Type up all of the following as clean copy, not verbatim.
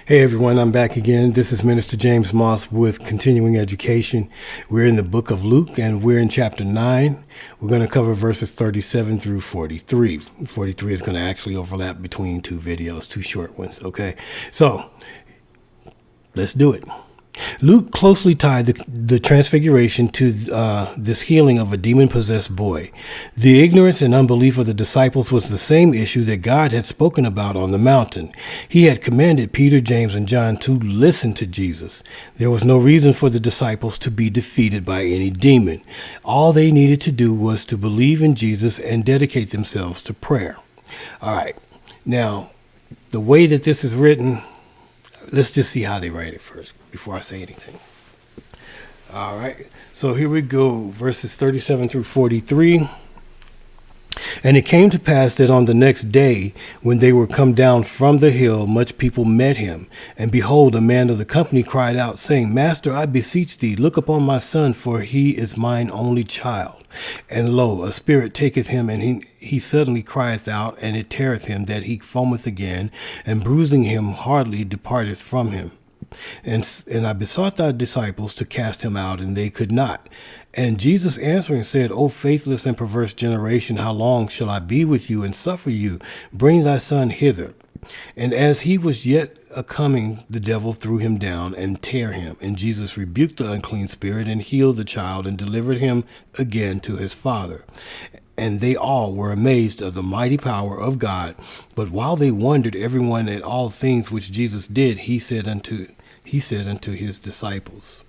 Hey everyone, I'm back again. This is Minister James Moss with Continuing Education. We're in the book of Luke and we're in chapter 9. We're going to cover verses 37 through 43. 43 is going to actually overlap between two videos, two short ones. Okay, so let's do it. Luke closely tied the transfiguration to this healing of a demon-possessed boy. The ignorance and unbelief of the disciples was the same issue that God had spoken about on the mountain. He had commanded Peter, James, and John to listen to Jesus. There was no reason for the disciples to be defeated by any demon. All they needed to do was to believe in Jesus and dedicate themselves to prayer. All right. Now, the way that this is written, let's just see how they write it first before I say anything. All right. So here we go. Verses 37 through 43. And it came to pass that on the next day, when they were come down from the hill, much people met him. And behold, a man of the company cried out, saying, Master, I beseech thee, look upon my son, for he is mine only child. And lo, a spirit taketh him, and he suddenly crieth out, and it teareth him, that he foameth again, and bruising him hardly departeth from him. And I besought thy disciples to cast him out, and they could not. And Jesus answering said, O faithless and perverse generation, how long shall I be with you and suffer you? Bring thy son hither. And as he was yet a-coming, the devil threw him down and tear him. And Jesus rebuked the unclean spirit and healed the child and delivered him again to his father. And they all were amazed of the mighty power of God. But while they wondered everyone at all things which Jesus did, he said unto his disciples.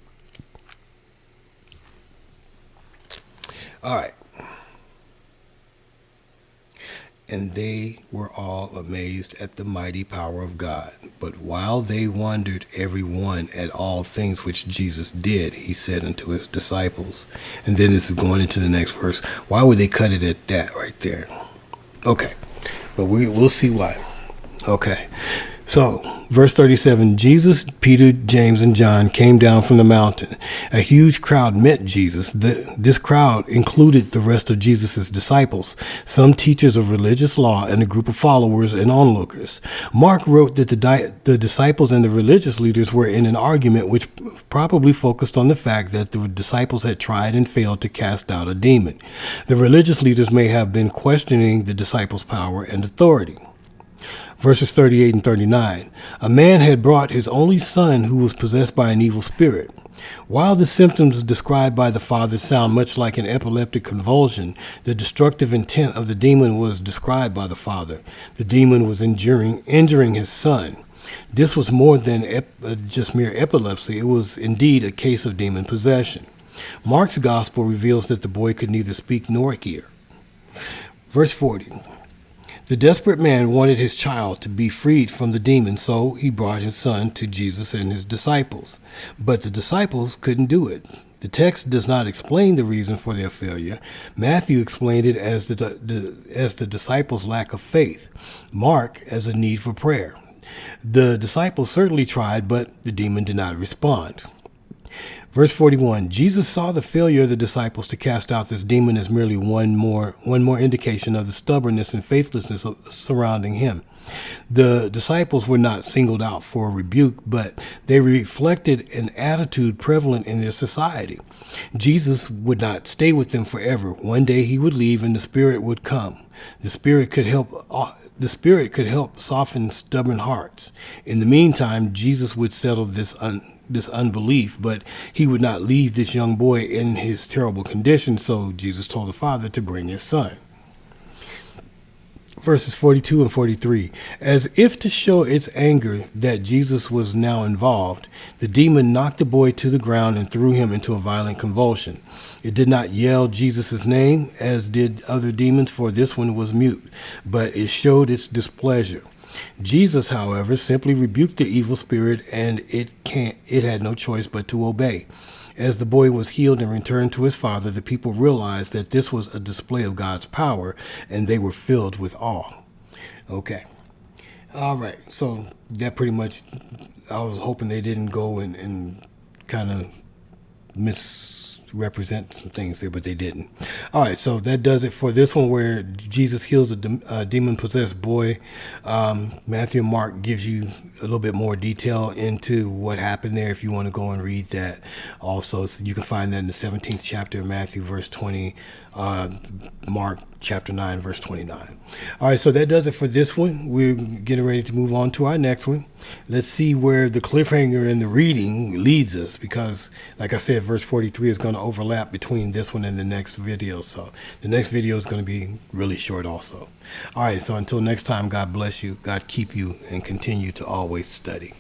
All right. And they were all amazed at the mighty power of God. But while they wondered every one at all things which Jesus did, he said unto his disciples. And then this is going into the next verse. Why would they cut it at that right there? Okay. But we'll see why. Okay. So, verse 37, Jesus, Peter, James, and John came down from the mountain. A huge crowd met Jesus. This crowd included the rest of Jesus' disciples, some teachers of religious law, and a group of followers and onlookers. Mark wrote that the disciples and the religious leaders were in an argument which probably focused on the fact that the disciples had tried and failed to cast out a demon. The religious leaders may have been questioning the disciples' power and authority. Verses 38 and 39, a man had brought his only son who was possessed by an evil spirit. While the symptoms described by the father sound much like an epileptic convulsion, the destructive intent of the demon was described by the father. The demon was injuring his son. This was more than just mere epilepsy. It was indeed a case of demon possession. Mark's gospel reveals that the boy could neither speak nor hear. Verse 40. The desperate man wanted his child to be freed from the demon, so he brought his son to Jesus and his disciples. But the disciples couldn't do it. The text does not explain the reason for their failure. Matthew explained it as the disciples' lack of faith. Mark as a need for prayer. The disciples certainly tried, but the demon did not respond. Verse 41, Jesus saw the failure of the disciples to cast out this demon as merely one more indication of the stubbornness and faithlessness surrounding him. The disciples were not singled out for a rebuke, but they reflected an attitude prevalent in their society. Jesus would not stay with them forever. One day he would leave and the Spirit would come. The Spirit could help soften stubborn hearts. In the meantime, Jesus would settle this unbelief, but he would not leave this young boy in his terrible condition, so Jesus told the father to bring his son. Verses 42 and 43. As if to show its anger that Jesus was now involved, the demon knocked the boy to the ground and threw him into a violent convulsion. It did not yell Jesus' name, as did other demons, for this one was mute, but it showed its displeasure. Jesus, however, simply rebuked the evil spirit, and it had no choice but to obey. As the boy was healed and returned to his father, the people realized that this was a display of God's power, and they were filled with awe. Okay. All right. So that pretty much, I was hoping they didn't go and kind of represent some things there, but they didn't. All right, so that does it for this one where Jesus heals a demon-possessed boy. Matthew and Mark gives you a little bit more detail into what happened there if you want to go and read that. Also, so you can find that in the 17th chapter of Matthew, verse 20, Mark chapter 9, verse 29. All right, so that does it for this one. We're getting ready to move on to our next one. Let's see where the cliffhanger in the reading leads us, because like I said, verse 43 is going to overlap between this one and the next video. So the next video is going to be really short also. All right, so until next time, God bless you, God keep you, and continue to always study.